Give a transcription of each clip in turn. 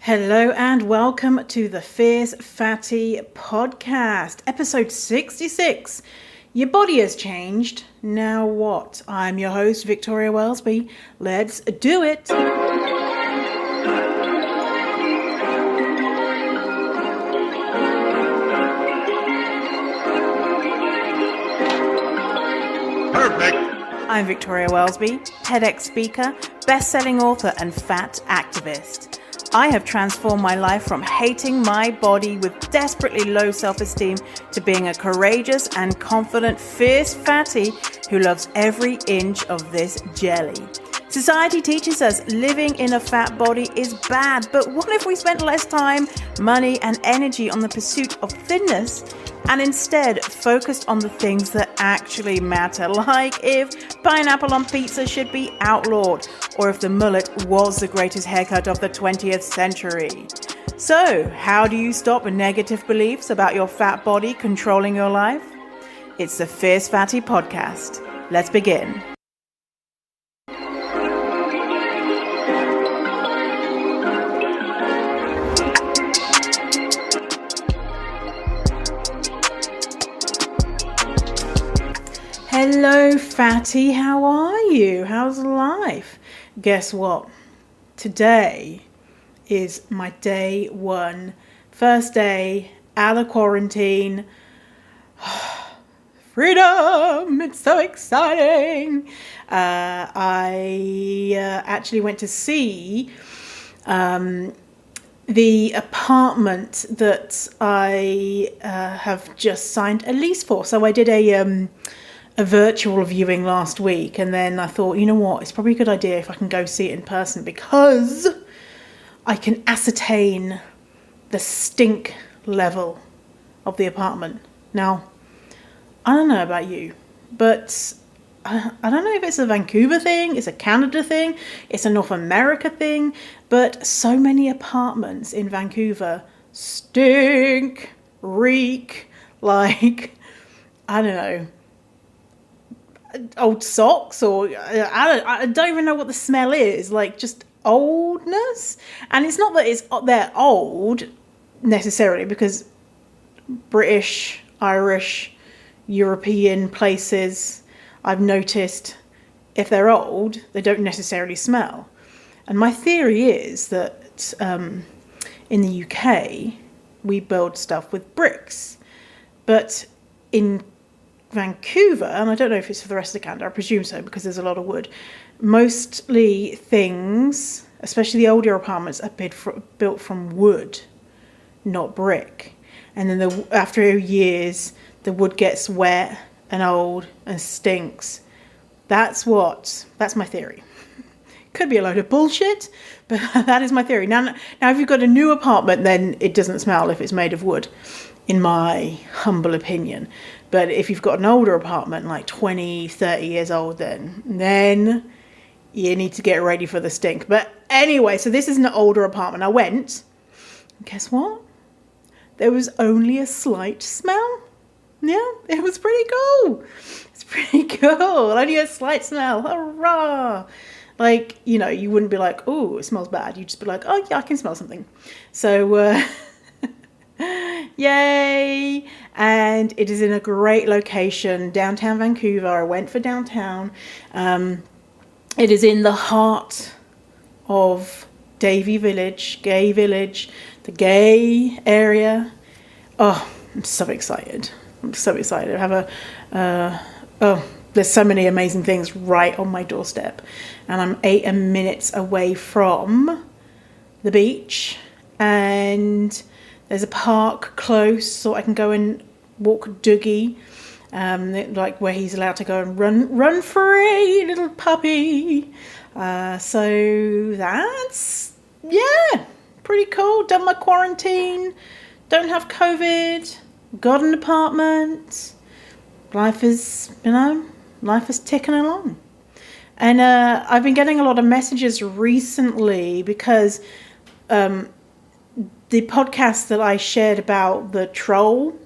Hello and welcome to the Fierce Fatty Podcast, episode 66. Your body has changed. Now what? I'm your host, Victoria Wellesby. Let's do it. Perfect. I'm Victoria Wellesby, TEDx speaker, best-selling author, and fat activist. I have transformed my life from hating my body with desperately low self-esteem to being a courageous and confident, fierce fatty who loves every inch of this jelly. Society teaches us living in a fat body is bad, but what if we spent less time, money, and energy on the pursuit of thinness and instead focused on the things that actually matter, like if pineapple on pizza should be outlawed, or if the mullet was the greatest haircut of the 20th century. So, how do you stop negative beliefs about your fat body controlling your life? It's the Fierce Fatty Podcast. Let's begin. Hello, fatty. How are you? How's life? Guess what? Today is my day one. First day out of quarantine. Freedom! It's so exciting. I actually went to see the apartment that I have just signed a lease for. So I did a virtual viewing last week, and then I thought, you know what, it's probably a good idea if I can go see it in person, because I can ascertain the stink level of the apartment. Now, I don't know about you, but I don't know if it's a Vancouver thing, it's a Canada thing, it's a North America thing, but so many apartments in Vancouver stink, reek, like, I don't know, old socks, or I don't even know what the smell is, like just oldness. And it's not that they're old necessarily, because British, Irish, European places, I've noticed if they're old, they don't necessarily smell. And my theory is that in the UK, we build stuff with bricks, but in Vancouver, and I don't know if it's for the rest of Canada, I presume so because there's a lot of wood, mostly things, especially the older apartments, are built from wood, not brick. And then after years, the wood gets wet and old and stinks. That's my theory. Could be a load of bullshit, but that is my theory. Now if you've got a new apartment, then it doesn't smell if it's made of wood, in my humble opinion. But if you've got an older apartment, like 20, 30 years old, then you need to get ready for the stink. But anyway, so this is an older apartment. I went, and guess what? There was only a slight smell. Yeah, it was pretty cool. It's pretty cool. Only a slight smell. Hurrah! Like, you know, you wouldn't be like, oh, it smells bad. You'd just be like, oh, yeah, I can smell something. So, yay. And it is in a great location, downtown Vancouver. I went for downtown. It is in the heart of Davie Village, gay village, the gay area. Oh, I'm so excited. I have there's so many amazing things right on my doorstep. And I'm 8 minutes away from the beach, and there's a park close, so I can go and walk Dougie, like where he's allowed to go and run free, little puppy. So that's, yeah, pretty cool. Done my quarantine, don't have COVID, got an apartment. Life is ticking along. And I've been getting a lot of messages recently because the podcast that I shared about the troll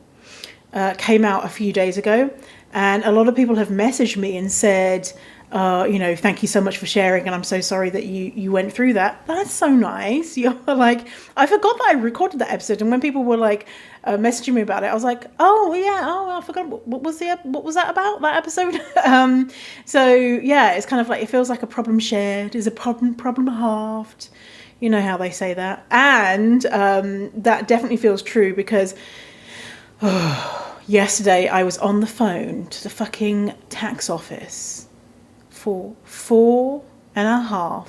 came out a few days ago, and a lot of people have messaged me and said, thank you so much for sharing, and I'm so sorry that you went through that. That's so nice. You're like, I forgot that I recorded that episode, and when people were like messaging me about it, I was like, oh yeah, I forgot what was that about, that episode. So yeah, it's kind of like, it feels like a problem shared is a problem halved. You know how they say that, and that definitely feels true because yesterday I was on the phone to the fucking tax office for 4.5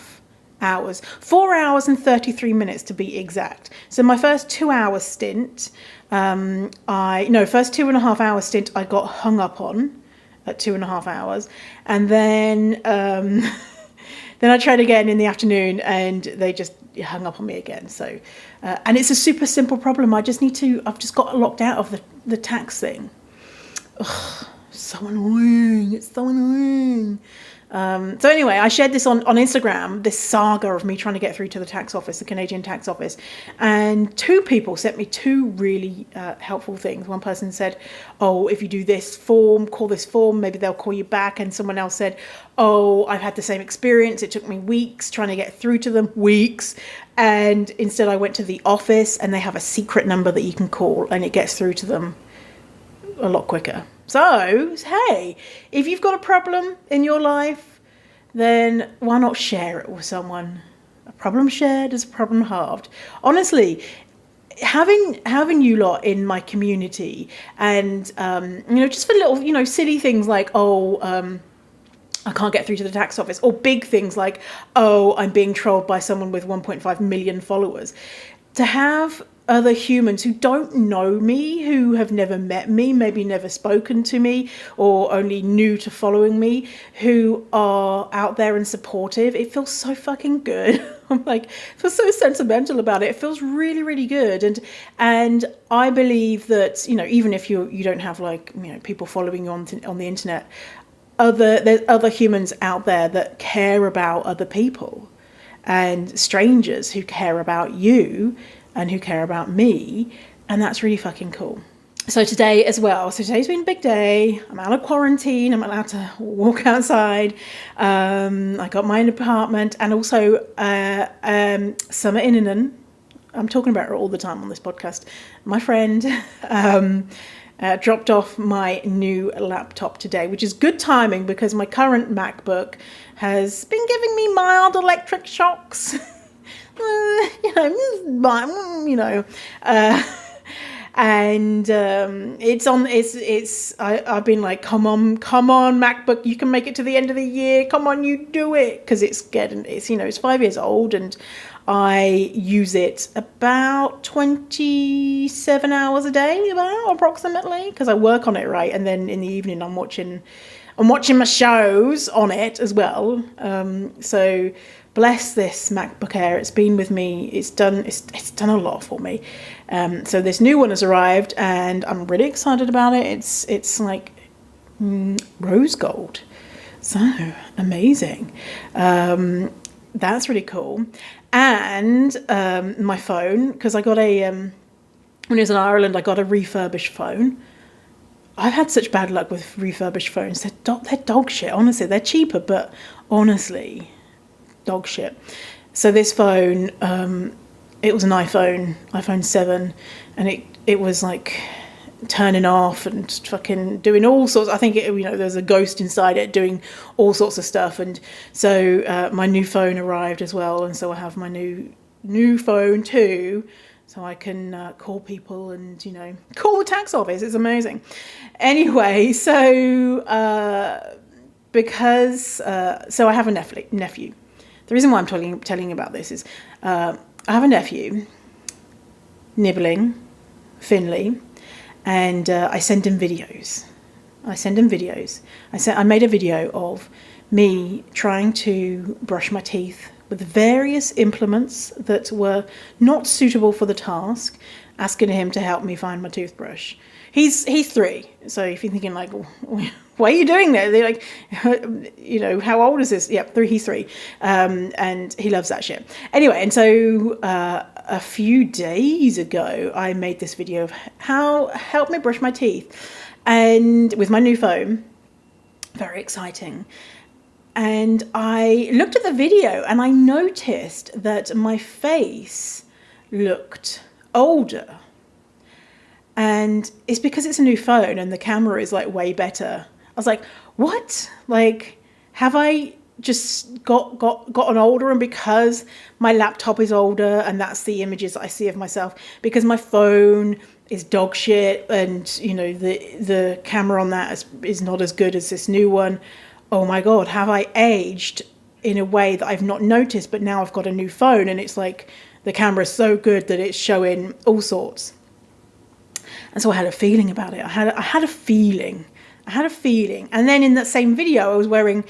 hours, 4 hours and 33 minutes to be exact. So my first 2 hour stint, first 2.5 hour stint, I got hung up on at 2.5 hours, and then then I tried again in the afternoon, and they just hung up on me again. So, and it's a super simple problem. I've just got locked out of the tax thing. Ugh, so annoying. It's so annoying. So anyway, I shared this on Instagram, this saga of me trying to get through to the tax office, the Canadian tax office. And 2 people sent me 2 really helpful things. One person said, oh, if you do this form, call this form, maybe they'll call you back. And someone else said, oh, I've had the same experience. It took me weeks trying to get through to them, weeks. And instead I went to the office, and they have a secret number that you can call, and it gets through to them a lot quicker. So, hey, if you've got a problem in your life, then why not share it with someone? A problem shared is a problem halved. Honestly, having you lot in my community, and just for little silly things like, I can't get through to the tax office, or big things like, oh, I'm being trolled by someone with 1.5 million followers. To have other humans who don't know me, who have never met me, maybe never spoken to me, or only new to following me, who are out there and supportive, it feels so fucking good. I'm like, I feel so sentimental about it. It feels really, really good. And I believe that, even if you don't have people following you on the internet, there's other humans out there that care about other people, and strangers who care about you and who care about me, and that's really fucking cool. So today as well, today's been a big day. I'm out of quarantine, I'm allowed to walk outside. I got my own apartment, and also Summer Innanen, I'm talking about her all the time on this podcast, my friend, dropped off my new laptop today, which is good timing because my current MacBook has been giving me mild electric shocks. And I've been like, come on MacBook, you can make it to the end of the year, come on, you do it, because it's 5 years old, and I use it about 27 hours a day, approximately, because I work on it, right, and then in the evening I'm watching my shows on it as well. So bless this MacBook Air. It's been with me. It's done a lot for me. So this new one has arrived, and I'm really excited about it. It's like rose gold. So amazing. That's really cool. And my phone, because I got when I was in Ireland, I got a refurbished phone. I've had such bad luck with refurbished phones. They're dog shit, honestly. They're cheaper, but honestly, dog shit. So this phone, it was an iPhone 7, and it was like turning off and fucking doing all sorts. I think there's a ghost inside it doing all sorts of stuff. And so my new phone arrived as well, and so I have my new phone too, so I can call people and call the tax office. It's amazing. Anyway, so so I have a nephew. The reason why I'm telling you about this is I have a nephew, Nibbling, Finley, and I send him videos. I made a video of me trying to brush my teeth with various implements that were not suitable for the task, asking him to help me find my toothbrush. He's 3, so if you're thinking like, why are you doing that? They're like, how old is this? Yep, 3. He's 3, and he loves that shit. Anyway, and so a few days ago, I made this video of how help me brush my teeth, and with my new phone, very exciting. And I looked at the video and I noticed that my face looked older. And it's because it's a new phone and the camera is like way better. I was like, what? Like, have I just gotten older, and because my laptop is older and that's the images that I see of myself, because my phone is dog shit and, you know, the camera on that is not as good as this new one. Oh my God, have I aged in a way that I've not noticed, but now I've got a new phone and it's like the camera is so good that it's showing all sorts. And so I had a feeling about it. I had a feeling. And then in that same video, I was wearing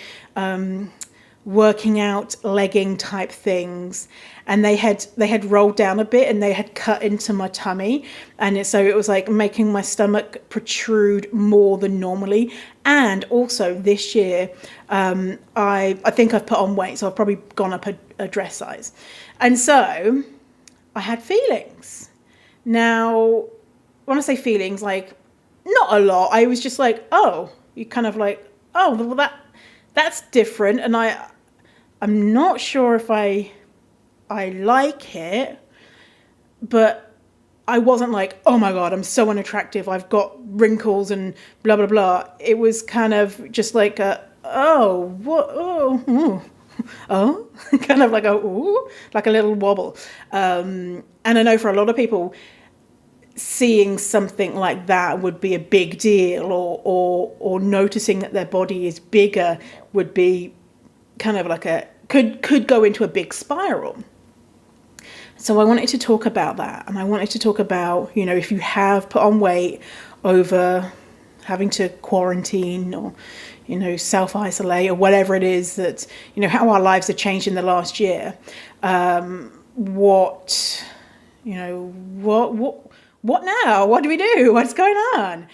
working out legging type things, and they had rolled down a bit and they had cut into my tummy, and so it was like making my stomach protrude more than normally. And also this year, I think I've put on weight, so I've probably gone up a dress size, and so I had feelings. Now, when I say feelings, like not a lot, I was just like, oh, you kind of like, oh, well that's different, and I'm not sure if I like it, but I wasn't like, oh my God, I'm so unattractive, I've got wrinkles and blah blah blah. It was kind of just like kind of like like a little wobble. And I know for a lot of people, seeing something like that would be a big deal, or noticing that their body is bigger would be kind of like could go into a big spiral. So I wanted to talk about that, and I wanted to talk about, you know, if you have put on weight over having to quarantine or, you know, self-isolate or whatever it is, that, you know, how our lives have changed in the last year. What now? What do we do? What's going on?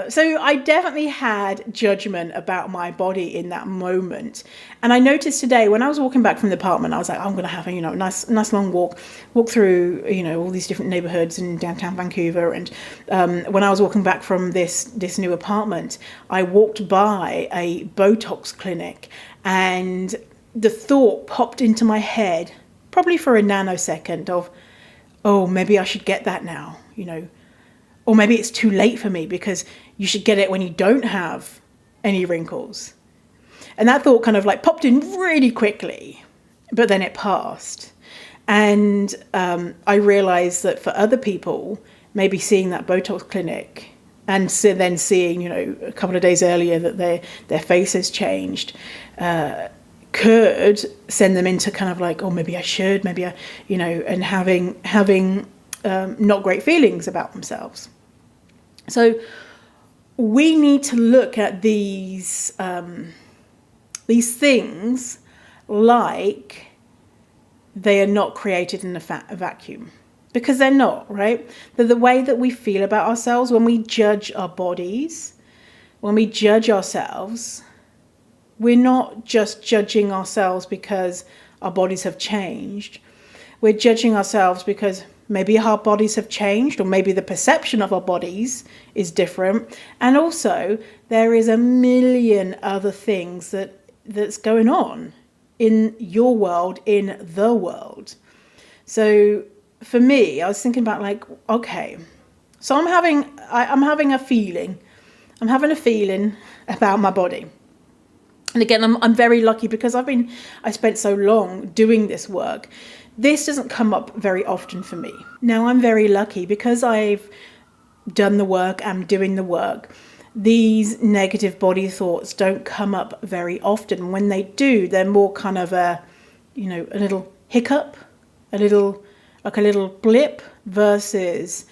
So I definitely had judgment about my body in that moment. And I noticed today when I was walking back from the apartment, I was like, I'm going to have a, you know, nice long walk through, you know, all these different neighborhoods in downtown Vancouver. And when I was walking back from this new apartment, I walked by a Botox clinic, and the thought popped into my head, probably for a nanosecond, of, oh, maybe I should get that now, you know, or maybe it's too late for me, because you should get it when you don't have any wrinkles. And that thought kind of like popped in really quickly, but then it passed. And I realized that for other people, maybe seeing that Botox clinic and then seeing, you know, a couple of days earlier that their face has changed, could send them into kind of like, oh, maybe I should, maybe I, you know, and having not great feelings about themselves. So we need to look at these things like they are not created in a vacuum, because they're not, right? They're the way that we feel about ourselves when we judge our bodies, when we judge ourselves. We're not just judging ourselves because our bodies have changed. We're judging ourselves because maybe our bodies have changed, or maybe the perception of our bodies is different. And also, there is a million other things that's going on in your world, in the world. So for me, I was thinking about like, okay, so I'm having a feeling about my body. And again, I'm very lucky, because I spent so long doing this work. This doesn't come up very often for me. Now, I'm very lucky because I've done the work, I'm doing the work. These negative body thoughts don't come up very often. When they do, they're more kind of a little hiccup, a little blip, versus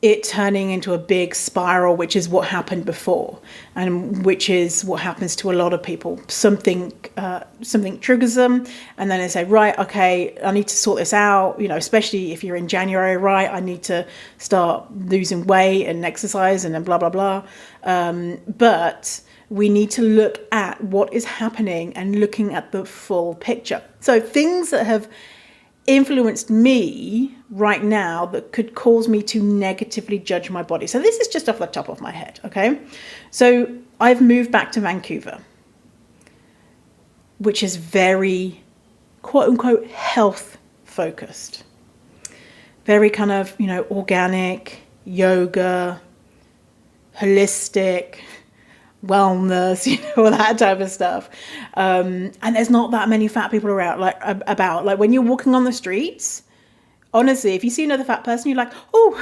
it turning into a big spiral, which is what happened before, and which is what happens to a lot of people. Something triggers them, and then they say, right, okay, I need to sort this out, you know, especially if you're in January, right, I need to start losing weight and exercise and then blah, blah, blah. But we need to look at what is happening and looking at the full picture. So things that have influenced me right now that could cause me to negatively judge my body. So this is just off the top of my head, okay? So I've moved back to Vancouver. which is very, quote unquote, health focused. Very kind of, organic, yoga, holistic, wellness, all that type of stuff. And there's not that many fat people around, about. Like when you're walking on the streets, honestly, if you see another fat person, you're like, oh,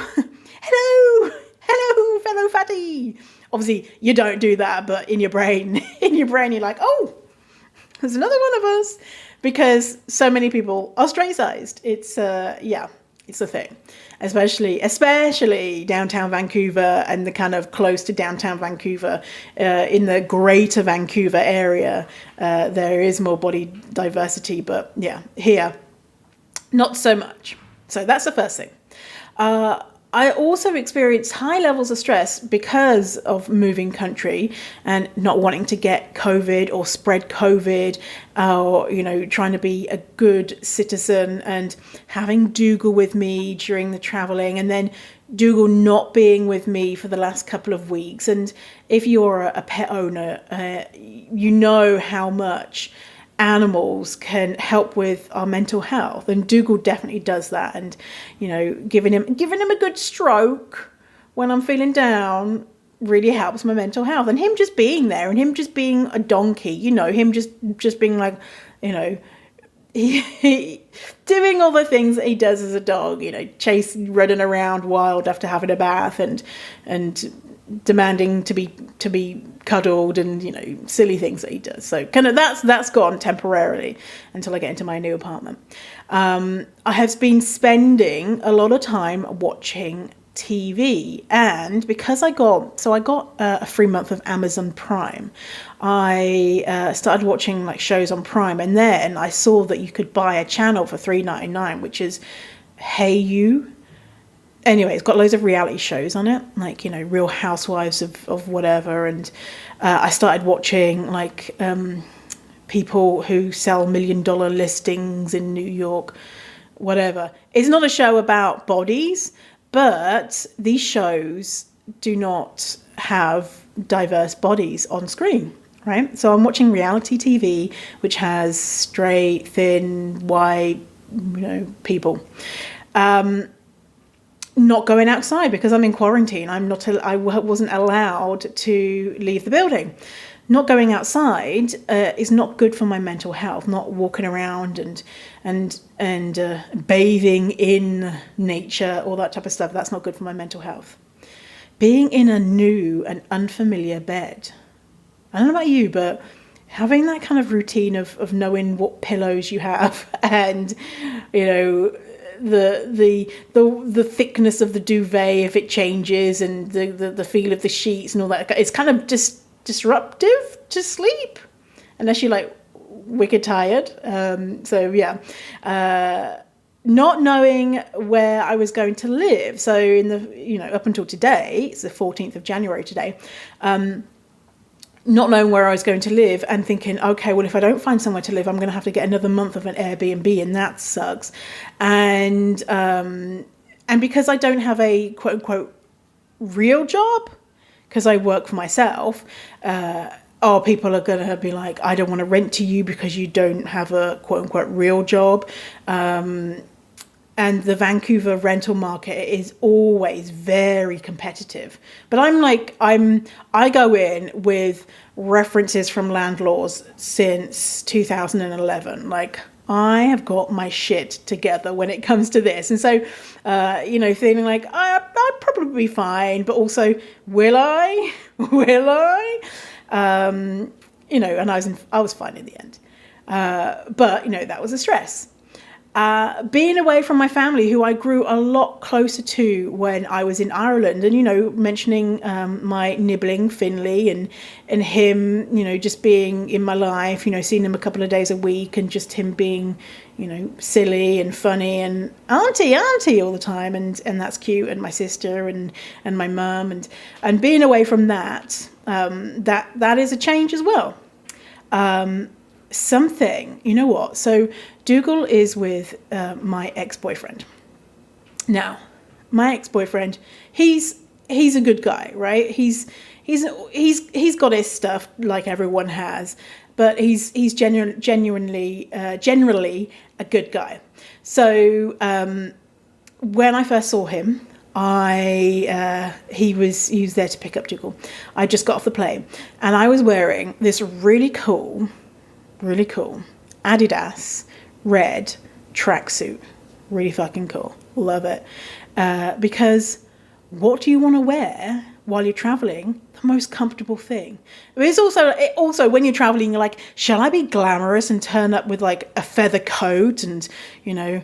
hello, fellow fatty. Obviously, you don't do that, but in your brain, you're like, oh, there's another one of us, because so many people are straight-sized. It's it's a thing, especially downtown Vancouver and the kind of close to downtown Vancouver, in the greater Vancouver area, there is more body diversity, but yeah, here, not so much. So that's the first thing. I also experienced high levels of stress because of moving country and not wanting to get COVID or spread COVID, or, trying to be a good citizen, and having Dougal with me during the traveling, and then Dougal not being with me for the last couple of weeks. And if you're a pet owner, you know how much animals can help with our mental health, and Dougal definitely does that. And giving him a good stroke when I'm feeling down really helps my mental health. And him just being there, and him just being a donkey, him just being like, he doing all the things that he does as a dog, running around wild after having a bath, and demanding to be cuddled, and silly things that he does. So kind of that's gone temporarily until I get into my new apartment. I have been spending a lot of time watching TV, and because I got a free month of Amazon Prime, I started watching like shows on Prime, and then I saw that you could buy a channel for $3.99, which is Hey You. Anyway, it's got loads of reality shows on it, like, Real Housewives of whatever. And I started watching like people who sell $1 million listings in New York, whatever. It's not a show about bodies, but these shows do not have diverse bodies on screen, right? So I'm watching reality TV, which has straight, thin, white, people. Not going outside because I'm in quarantine. I wasn't allowed to leave the building. Not going outside is not good for my mental health. Not walking around and bathing in nature, all that type of stuff. That's not good for my mental health. Being in a new and unfamiliar bed. I don't know about you, but having that kind of routine of knowing what pillows you have, and the thickness of the duvet if it changes, and the feel of the sheets and all that, it's kind of just disruptive to sleep unless you're like wicked tired. Not knowing where I was going to live, so in the up until today, it's the 14th of January today, not knowing where I was going to live, and thinking, okay, well, if I don't find somewhere to live, I'm going to have to get another month of an Airbnb, and that sucks. And because I don't have a quote unquote real job, because I work for myself, people are going to be like, I don't want to rent to you because you don't have a quote unquote real job. And the Vancouver rental market is always very competitive. But I go in with references from landlords since 2011. Like, I have got my shit together when it comes to this. And so, feeling like I'd probably be fine, but also, will I? Will I? And I was fine in the end. But that was a stress. Being away from my family, who I grew a lot closer to when I was in Ireland, and, mentioning my nibbling Finley and him, just being in my life, seeing him a couple of days a week, and just him being, silly and funny and auntie all the time. And that's cute. And my sister and my mum, and being away from that, that is a change as well. So Dougal is with my ex-boyfriend. Now, my ex-boyfriend, he's he's a good guy, right? He's got his stuff like everyone has, but he's genuinely generally a good guy. So when I first saw him, he was there to pick up Dougal. I just got off the plane, and I was wearing this really cool Adidas red tracksuit. Really fucking cool. Love it. Because what do you want to wear while you're traveling? The most comfortable thing. It's also when you're traveling, you're like, shall I be glamorous and turn up with like a feather coat and, you know,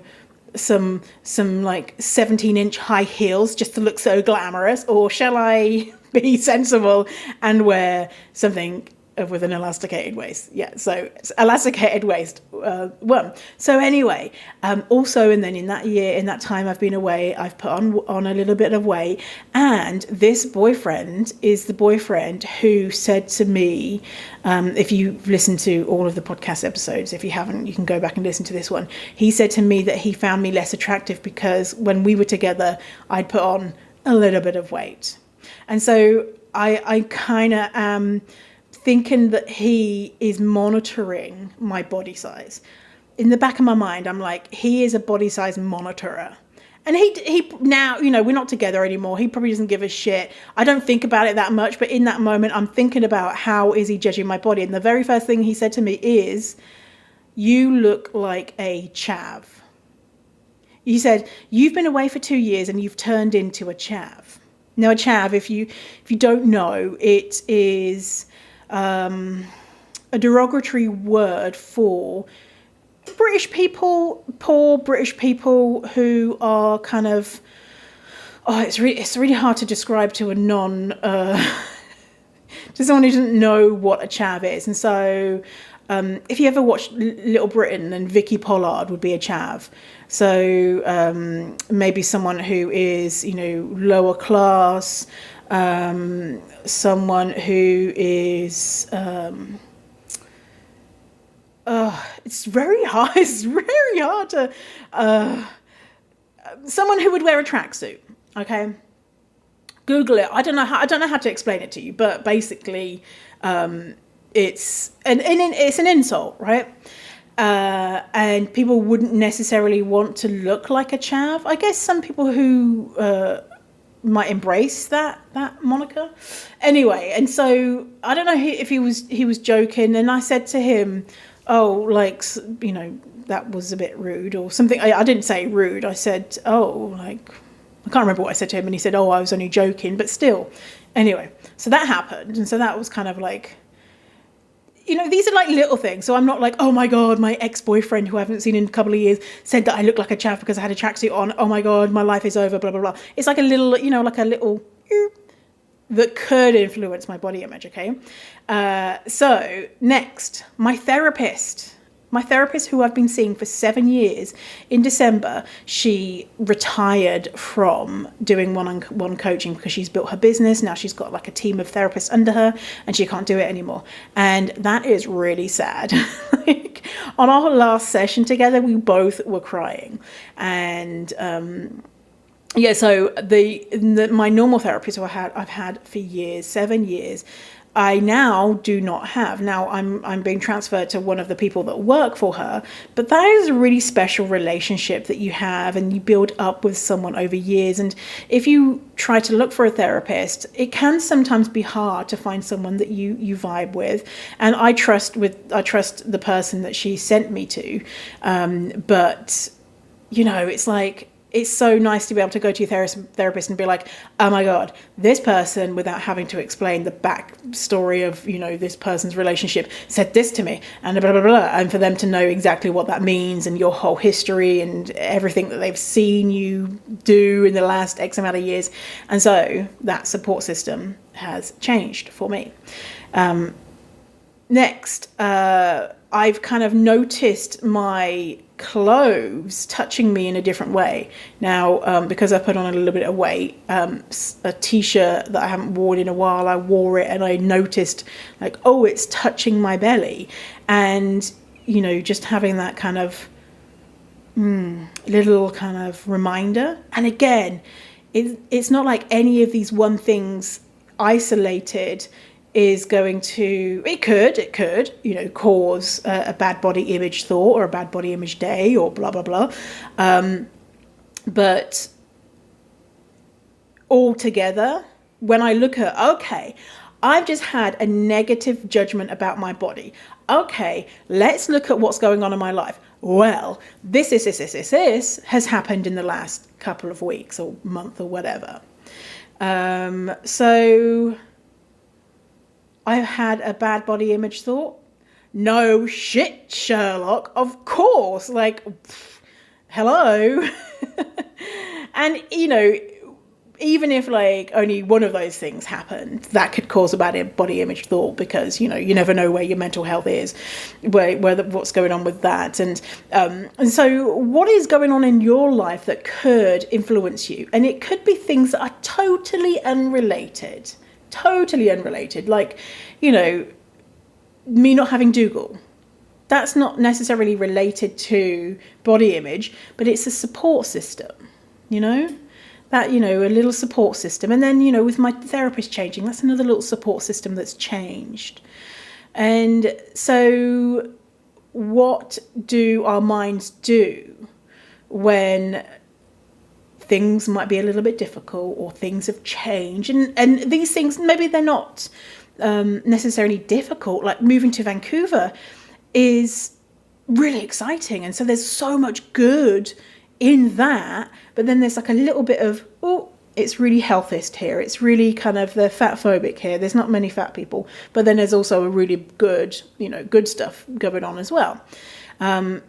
some like 17-inch high heels just to look so glamorous, or shall I be sensible and wear something with an elasticated waist? Yeah, so it's elasticated waist one. So anyway, also, and then in that time I've been away, I've put on a little bit of weight, and this boyfriend is the boyfriend who said to me, if you've listened to all of the podcast episodes, if you haven't, you can go back and listen to this one. He said to me that he found me less attractive because when we were together, I'd put on a little bit of weight. And so I kind of am thinking that he is monitoring my body size. In the back of my mind, I'm like, he is a body size monitorer. And he now, you know, we're not together anymore. He probably doesn't give a shit. I don't think about it that much, but in that moment, I'm thinking about how is he judging my body. And the very first thing he said to me is, you look like a chav. He said, you've been away for 2 years and you've turned into a chav. Now, a chav, if you don't know, it is a derogatory word for British people, poor British people who are kind of, it's really hard to describe to a to someone who doesn't know what a chav is. And so if you ever watched Little Britain, then Vicky Pollard would be a chav. So maybe someone who is, you know, lower class, someone who is it's very hard to someone who would wear a tracksuit. Okay, Google it. I don't know how to explain it to you, but basically it's an insult, right? And people wouldn't necessarily want to look like a chav. I guess some people who might embrace that moniker. Anyway, and so I don't know if he was joking, and I said to him, oh, like, you know, that was a bit rude or something. I didn't say rude. I said, oh, like, I can't remember what I said to him, and he said, oh, I was only joking, but still. Anyway, so that happened, and so that was kind of like, you know, these are like little things. So I'm not like, oh my God, my ex-boyfriend who I haven't seen in a couple of years said that I look like a chav because I had a tracksuit on. Oh my God, my life is over, blah, blah, blah. It's like a little, you know, like a little that could influence my body image, okay? So next, my therapist who I've been seeing for 7 years, in December, she retired from doing one-on-one coaching because she's built her business. Now she's got like a team of therapists under her and she can't do it anymore. And that is really sad. Like, on our last session together, we both were crying. And yeah, so my normal therapist who I've had for years, 7 years, I now do not have. Now I'm being transferred to one of the people that work for her, but that is a really special relationship that you have and you build up with someone over years. And if you try to look for a therapist, it can sometimes be hard to find someone that you vibe with. And I trust the person that she sent me to. But you know, it's like, it's so nice to be able to go to your therapist and be like, oh my God, this person, without having to explain the backstory of, you know, this person's relationship, said this to me and blah, blah, blah. And for them to know exactly what that means and your whole history and everything that they've seen you do in the last X amount of years. And so that support system has changed for me. Next, I've kind of noticed my clothes touching me in a different way now, because I put on a little bit of weight. A t-shirt that I haven't worn in a while, I wore it and I noticed like, oh, it's touching my belly. And you know, just having that kind of little kind of reminder. And again, it's not like any of these one things isolated is going to, it could, you know, cause a bad body image thought or a bad body image day or blah, blah, blah. But altogether, when I look at, okay, I've just had a negative judgment about my body. Okay, let's look at what's going on in my life. Well, this has happened in the last couple of weeks or month or whatever. So I've had a bad body image thought. No shit, Sherlock. Of course. Like, hello. And, you know, even if like only one of those things happened, that could cause a bad body image thought, because, you know, you never know where your mental health is, what's going on with that. And so what is going on in your life that could influence you? And it could be things that are totally unrelated. Like, you know, me not having Dougal. That's not necessarily related to body image, but it's a support system, you know? That, you know, a little support system. And then, you know, with my therapist changing, that's another little support system that's changed. And so what do our minds do when things might be a little bit difficult or things have changed? And these things, maybe they're not necessarily difficult. Like moving to Vancouver is really exciting. And so there's so much good in that, but then there's like a little bit of, oh, it's really healthist here. It's really kind of the fat phobic here. There's not many fat people, but then there's also a really good, you know, good stuff going on as well.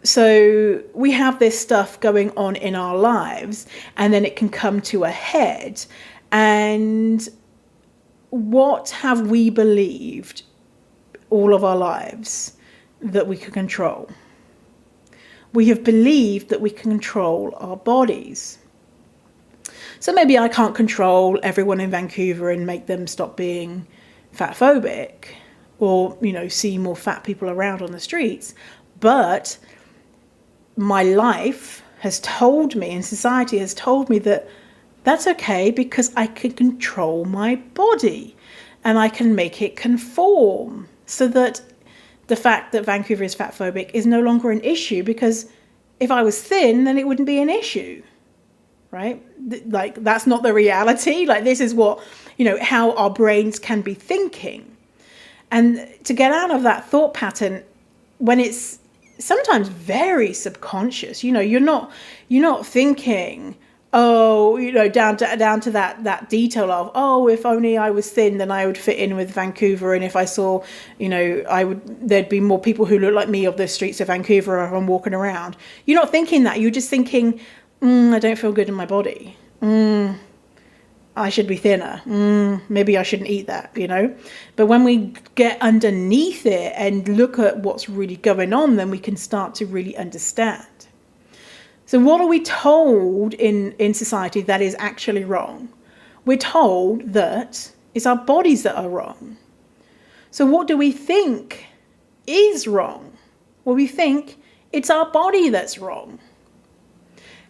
So we have this stuff going on in our lives, and then it can come to a head. And what have we believed all of our lives that we could control? We have believed that we can control our bodies. So maybe I can't control everyone in Vancouver and make them stop being fat phobic, or, you know, see more fat people around on the streets. But my life has told me, and society has told me, that that's okay, because I can control my body and I can make it conform, so that the fact that Vancouver is fat phobic is no longer an issue, because if I was thin, then it wouldn't be an issue, right? Like, that's not the reality. Like, this is what, you know, how our brains can be thinking. And to get out of that thought pattern, when it's sometimes very subconscious, you know, you're not thinking, oh, you know, down to that detail of, oh, if only I was thin, then I would fit in with Vancouver. And if I saw, you know, there'd be more people who look like me on the streets of Vancouver if I'm walking around. You're not thinking that. You're just thinking, I don't feel good in my body. I should be thinner. Maybe I shouldn't eat that, you know. But when we get underneath it and look at what's really going on, then we can start to really understand. So what are we told in society that is actually wrong? We're told that it's our bodies that are wrong. So what do we think is wrong? Well, we think it's our body that's wrong.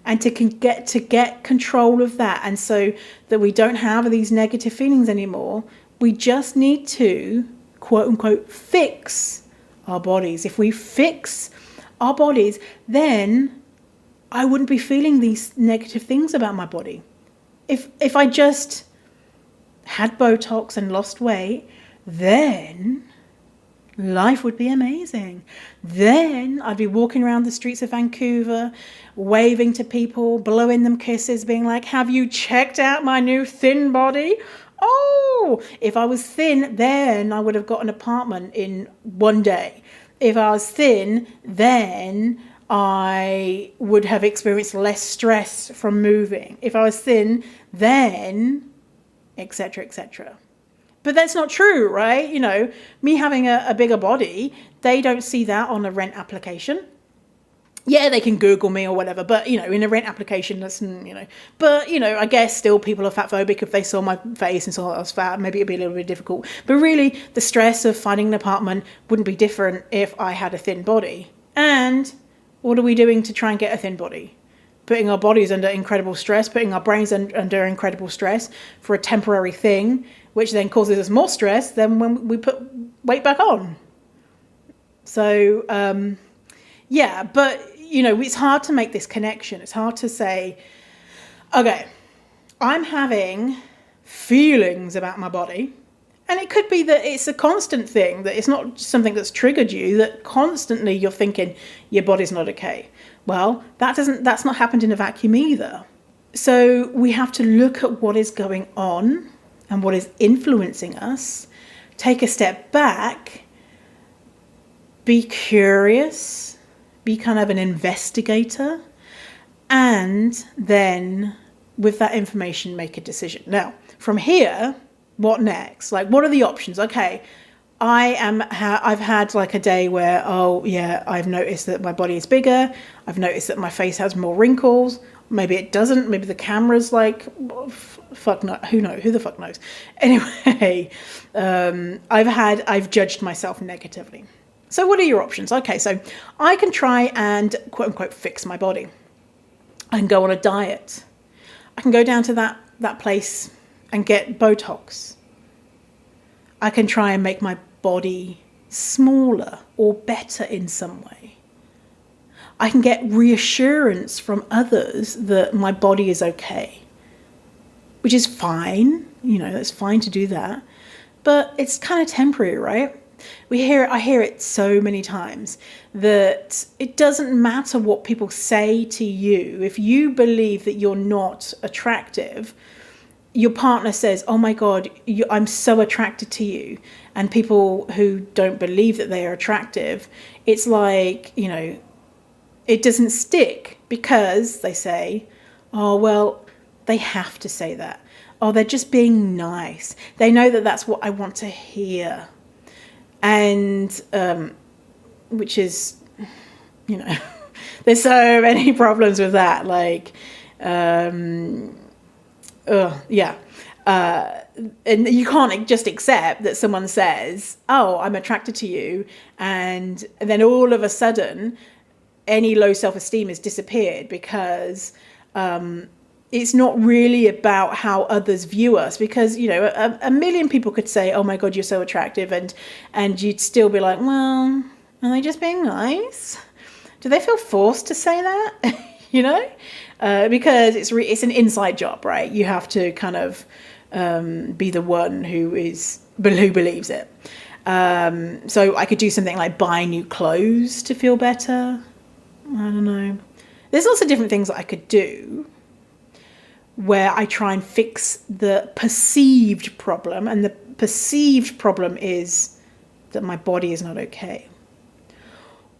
And to get control of that, and so that we don't have these negative feelings anymore, we just need to, quote unquote, fix our bodies. If we fix our bodies, then I wouldn't be feeling these negative things about my body. If I just had Botox and lost weight, then life would be amazing. Then I'd be walking around the streets of Vancouver, waving to people, blowing them kisses, being like, have you checked out my new thin body? Oh, if I was thin, then I would have got an apartment in one day. If I was thin, then I would have experienced less stress from moving. If I was thin, then etc., etc. But that's not true, right? You know, me having a bigger body, they don't see that on a rent application. Yeah, they can Google me or whatever, but, you know, in a rent application, that's, you know. But, you know, I guess still people are fat phobic. If they saw my face and saw that I was fat, maybe it'd be a little bit difficult. But really, the stress of finding an apartment wouldn't be different if I had a thin body. And what are we doing to try and get a thin body? putting our bodies under incredible stress, putting our brains under incredible stress for a temporary thing, which then causes us more stress than when we put weight back on. So, yeah, but, it's hard to make this connection. It's hard to say, okay, I'm having feelings about my body. And it could be that it's a constant thing, that it's not something that's triggered you, that constantly you're thinking your body's not okay. Well, that's not happened in a vacuum either. So we have to look at what is going on and what is influencing us, take a step back, be curious, be kind of an investigator, and then with that information, make a decision. Now, from here, what next? Like, what are the options? Okay, I've had like a day where, I've noticed that my body is bigger. I've noticed that my face has more wrinkles. Maybe it doesn't. Maybe the camera's like, fuck no, who the fuck knows? Anyway, I've judged myself negatively. So what are your options? Okay, so I can try and quote unquote fix my body. I can go on a diet. I can go down to that place and get Botox. I can try and make my body smaller or better in some way. I can get reassurance from others that my body is okay, which is fine. It's fine to do that, but it's kind of temporary, right? I hear it so many times that it doesn't matter what people say to you. If you believe that you're not attractive, your partner says, oh my God, I'm so attracted to you. And people who don't believe that they are attractive, it's like, it doesn't stick because they say, oh, well, they have to say that. Oh, they're just being nice. They know that that's what I want to hear. And, which is, there's so many problems with that. Like, and you can't just accept that someone says, oh, I'm attracted to you. And then all of a sudden, any low self-esteem has disappeared because it's not really about how others view us. Because, a million people could say, oh my God, you're so attractive. And you'd still be like, well, are they just being nice? Do they feel forced to say that? Because it's an inside job, right? You have to kind of be the one who believes it. So I could do something like buy new clothes to feel better. I don't know. There's lots of different things that I could do where I try and fix the perceived problem. And the perceived problem is that my body is not okay.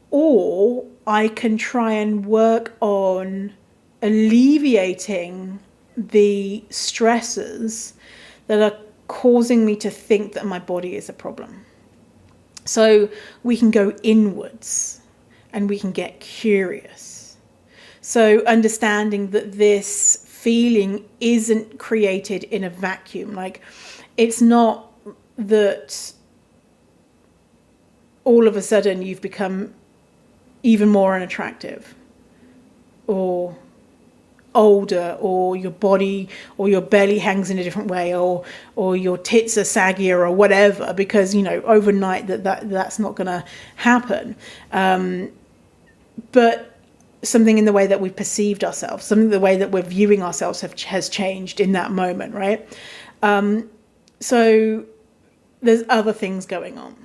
Or I can try and work on alleviating the stresses that are causing me to think that my body is a problem. So we can go inwards and we can get curious. So understanding that this feeling isn't created in a vacuum. Like, it's not that all of a sudden you've become even more unattractive or older, or your body or your belly hangs in a different way, or your tits are saggier or whatever, because overnight that's not going to happen. But something in the way that we've perceived ourselves, something in the way that we're viewing ourselves has changed in that moment, right? So there's other things going on.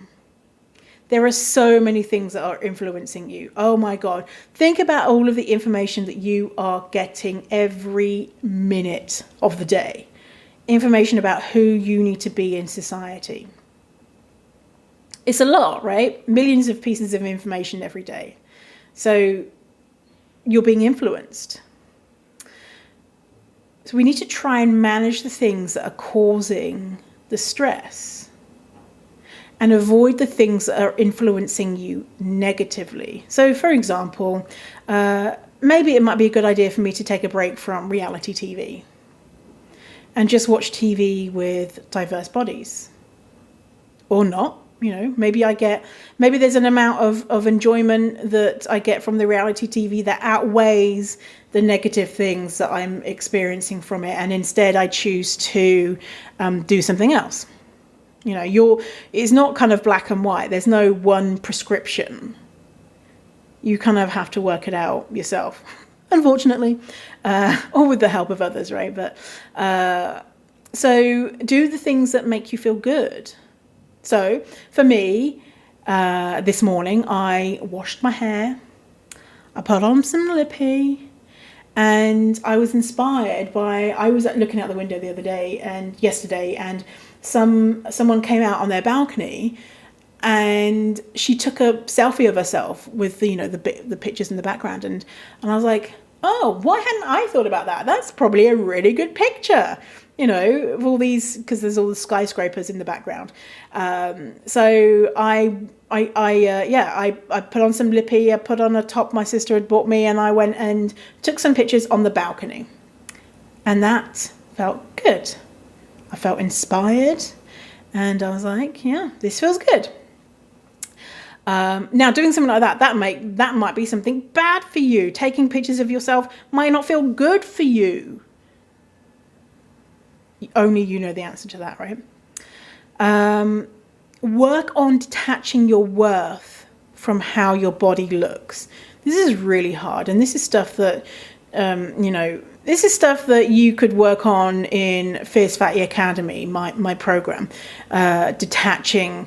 There are so many things that are influencing you. Oh my God. Think about all of the information that you are getting every minute of the day. Information about who you need to be in society. It's a lot, right? Millions of pieces of information every day. So you're being influenced. So we need to try and manage the things that are causing the stress and avoid the things that are influencing you negatively. So for example, maybe it might be a good idea for me to take a break from reality TV and just watch TV with diverse bodies. Or not. Maybe there's an amount of enjoyment that I get from the reality TV that outweighs the negative things that I'm experiencing from it, and instead I choose to do something else. You know, it's not kind of black and white. There's no one prescription. You kind of have to work it out yourself, unfortunately, or with the help of others, right? But so do the things that make you feel good. So for me, this morning, I washed my hair, I put on some lippy, and I was inspired by, I was looking out the window the other day and yesterday, and someone came out on their balcony and she took a selfie of herself with the pictures in the background, and I was like, oh, why hadn't I thought about that? That's probably a really good picture, you know, of all these, because there's all the skyscrapers in the background. So I put on some lippy, I put on a top my sister had bought me, and I went and took some pictures on the balcony, and that felt good. I felt inspired, and I was like, yeah, this feels good. Now, doing something like that might be something bad for you. Taking pictures of yourself might not feel good for you. Only you know the answer to that, right? Work on detaching your worth from how your body looks. This is really hard, and this is stuff that, this is stuff that you could work on in Fierce Fatty Academy, my program, detaching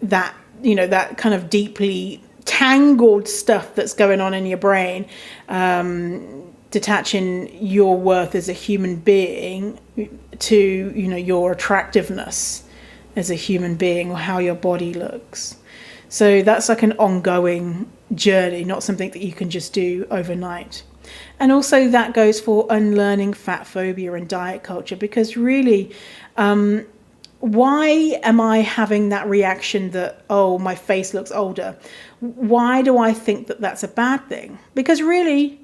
that, that kind of deeply tangled stuff that's going on in your brain, detaching your worth as a human being to, your attractiveness as a human being, or how your body looks. So that's like an ongoing journey, not something that you can just do overnight. And also that goes for unlearning fat phobia and diet culture, because really, why am I having that reaction that, oh, my face looks older? Why do I think that that's a bad thing? Because really,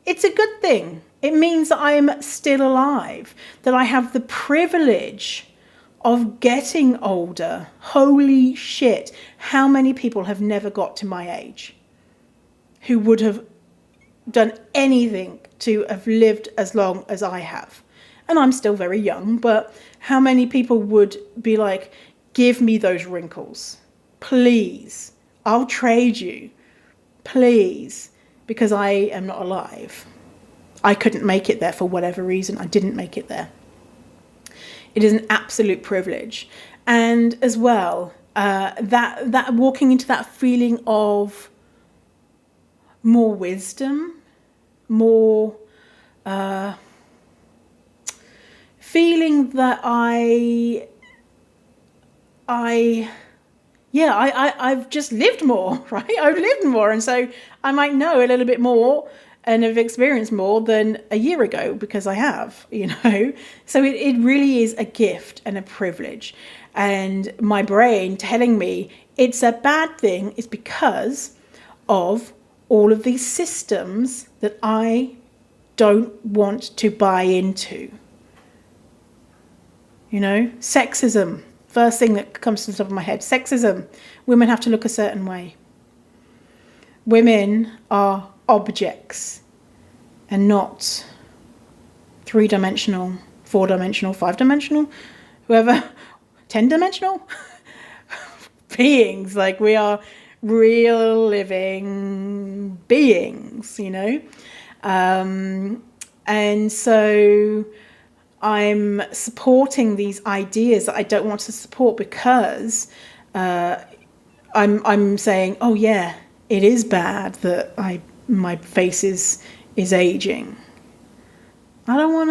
it's a good thing. It means that I am still alive, that I have the privilege of getting older. Holy shit. How many people have never got to my age who would have done anything to have lived as long as I have? And I'm still very young, but how many people would be like, give me those wrinkles, please. I'll trade you, please, because I am not alive. I couldn't make it there for whatever reason. I didn't make it there. It is an absolute privilege. And as well, that walking into that feeling of more wisdom, more feeling that I've just lived more, right? I've lived more, and so I might know a little bit more and have experienced more than a year ago, because I have, So it really is a gift and a privilege. And my brain telling me it's a bad thing is because of all of these systems that I don't want to buy into. Sexism. First thing that comes to the top of my head, sexism. Women have to look a certain way. Women are objects and not 3-dimensional, 4-dimensional, 5-dimensional, whoever, 10-dimensional beings. Like, we are real living beings, and so I'm supporting these ideas that I don't want to support, because I'm saying, oh yeah, it is bad that my face is aging. I don't want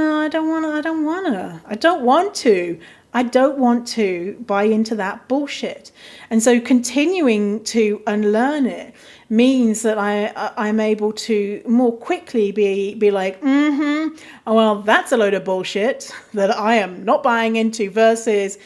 to buy into that bullshit. And so continuing to unlearn it means that I'm able to more quickly be like, oh, well, that's a load of bullshit that I am not buying into, versus,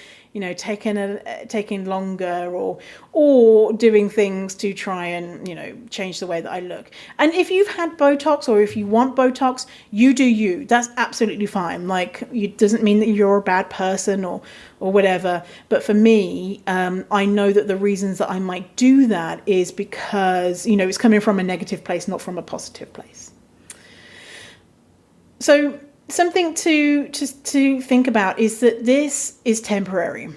taking longer or doing things to try and, change the way that I look. And if you've had Botox, or if you want Botox, you do you. That's absolutely fine. Like, it doesn't mean that you're a bad person or whatever. But for me, I know that the reasons that I might do that is because, it's coming from a negative place, not from a positive place. So something to think about is that this is temporary.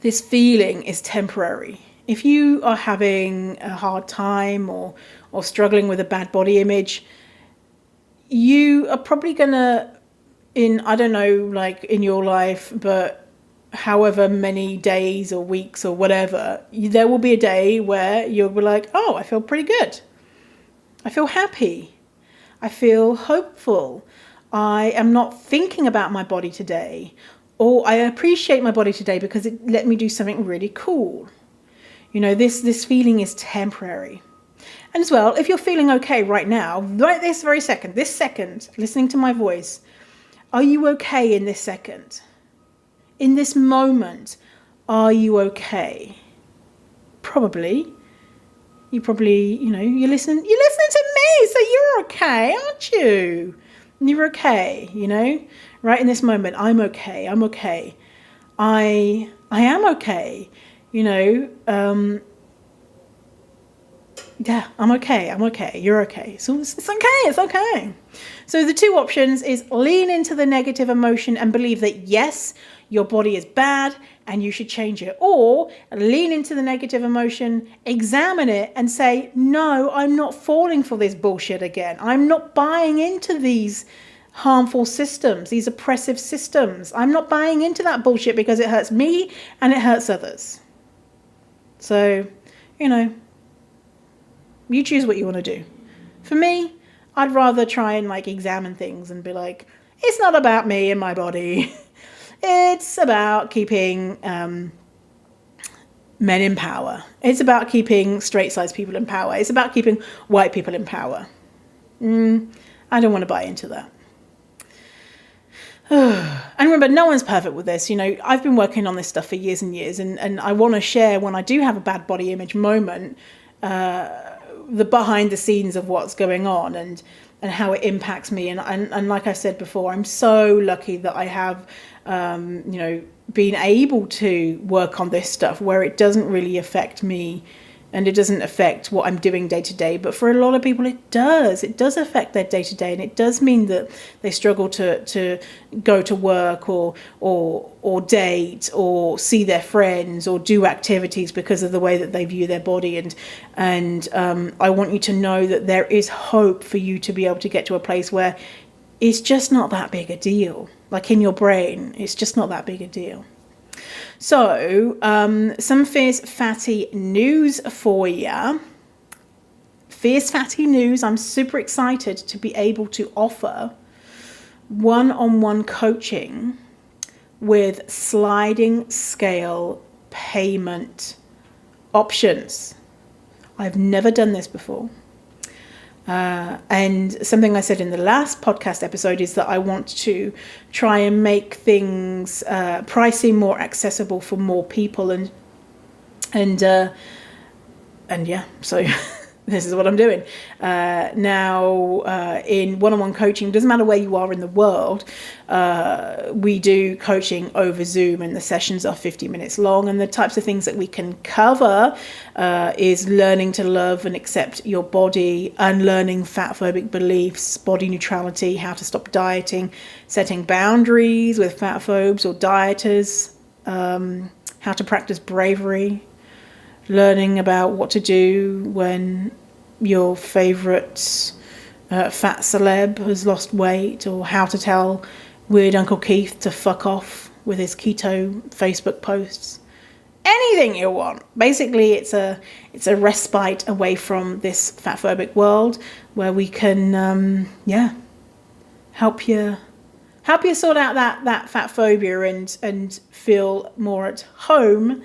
This feeling is temporary. If you are having a hard time or struggling with a bad body image, you are probably gonna, I don't know, like in your life, but however many days or weeks or whatever, there will be a day where you'll be like, oh, I feel pretty good. I feel happy. I feel hopeful. I am not thinking about my body today. Or I appreciate my body today because it let me do something really cool. You know, this feeling is temporary. And as well, if you're feeling okay right now, right this very second, listening to my voice, are you okay in this second? In this moment, are you okay? Probably. You probably, you're listening to me, so you're okay, aren't you? You're okay, right in this moment. I'm okay. I am okay, yeah, I'm okay. You're okay. So it's okay. So the two options is lean into the negative emotion and believe that yes, your body is bad and you should change it, or lean into the negative emotion, examine it and say, no, I'm not falling for this bullshit again. I'm not buying into these harmful systems, these oppressive systems. I'm not buying into that bullshit because it hurts me and it hurts others. So, you choose what you want to do. For me, I'd rather try and examine things and be like, it's not about me and my body. It's about keeping men in power. It's about keeping straight-sized people in power. It's about keeping white people in power. I don't want to buy into that. And remember, no one's perfect with this. I've been working on this stuff for years and years, and I want to share when I do have a bad body image moment, the behind the scenes of what's going on and how it impacts me. And like I said before, I'm so lucky that I have, been able to work on this stuff where it doesn't really affect me and it doesn't affect what I'm doing day to day. But for a lot of people, it does. It does affect their day to day, and it does mean that they struggle to go to work or date or see their friends or do activities because of the way that they view their body. And I want you to know that there is hope for you to be able to get to a place where it's just not that big a deal. Like in your brain, it's just not that big a deal. So, some fierce fatty news for you. Fierce fatty news. I'm super excited to be able to offer one-on-one coaching with sliding scale payment options. I've never done this before. And something I said in the last podcast episode is that I want to try and make things pricing more accessible for more people, and yeah, so this is what I'm doing now. In one-on-one coaching, doesn't matter where you are in the world, we do coaching over Zoom, and the sessions are 50 minutes long, and the types of things that we can cover is learning to love and accept your body, unlearning fat-phobic beliefs, body neutrality, how to stop dieting, setting boundaries with fat phobes or dieters, how to practice bravery, learning about what to do when your favourite fat celeb has lost weight, or how to tell weird Uncle Keith to fuck off with his keto Facebook posts. Anything you want. Basically, it's a respite away from this fat-phobic world where we can, help you sort out that fat phobia and feel more at home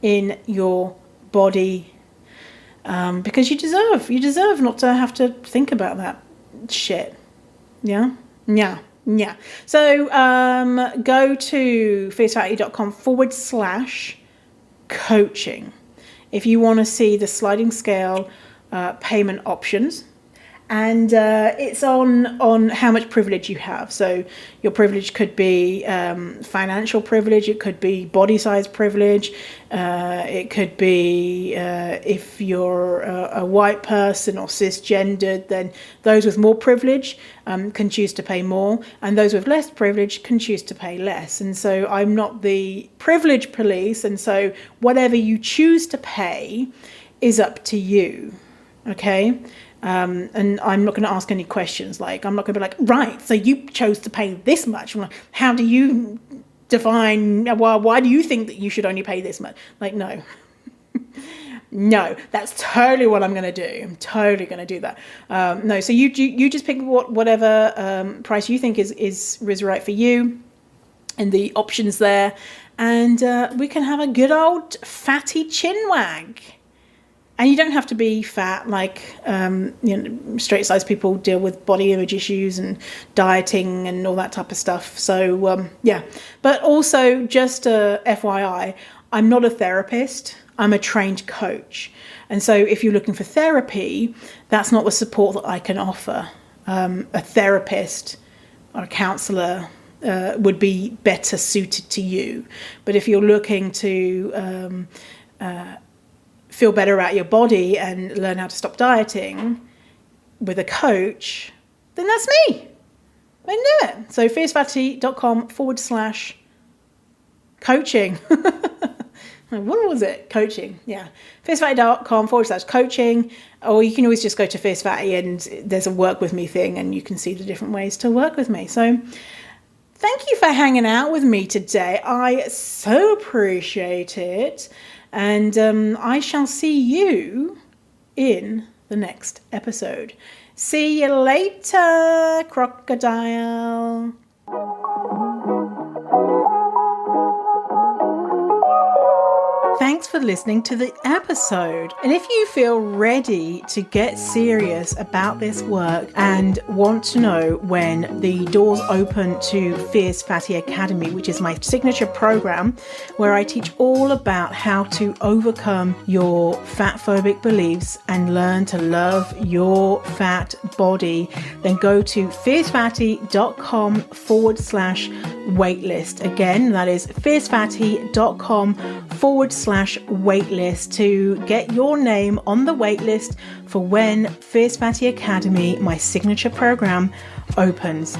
in your body, because you deserve not to have to think about that shit. Yeah. So go to fiercefatty.com/coaching if you want to see the sliding scale payment options. And it's on how much privilege you have. So your privilege could be financial privilege, it could be body size privilege, it could be if you're a white person or cisgendered, then those with more privilege can choose to pay more, and those with less privilege can choose to pay less. And so I'm not the privilege police, and so whatever you choose to pay is up to you. Okay? And I'm not going to ask any questions. Like, I'm not going to be like, right, so you chose to pay this much. I'm like, how do you define, why do you think that you should only pay this much? Like, no. No, that's totally what I'm going to do. I'm totally going to do that. No, so you just pick whatever price you think is right for you, and the options there. And we can have a good old fatty chinwag. And you don't have to be fat, like, straight size people deal with body image issues and dieting and all that type of stuff. So, yeah. But also, just FYI, I'm not a therapist. I'm a trained coach. And so if you're looking for therapy, that's not the support that I can offer. A therapist or a counsellor would be better suited to you. But if you're looking to feel better about your body and learn how to stop dieting with a coach, then that's me. I can do it. So fiercefatty.com/coaching. What was it? Coaching. Yeah. fiercefatty.com/coaching. Or you can always just go to Fierce Fatty and there's a work with me thing and you can see the different ways to work with me. So thank you for hanging out with me today. I so appreciate it. And I shall see you in the next episode. See you later, crocodile. Thanks for listening to the episode. And if you feel ready to get serious about this work and want to know when the doors open to Fierce Fatty Academy, which is my signature program where I teach all about how to overcome your fat phobic beliefs and learn to love your fat body, then go to fiercefatty.com/waitlist. Again, that is fiercefatty.com/waitlist to get your name on the waitlist for when Fierce Fatty Academy, my signature program, opens.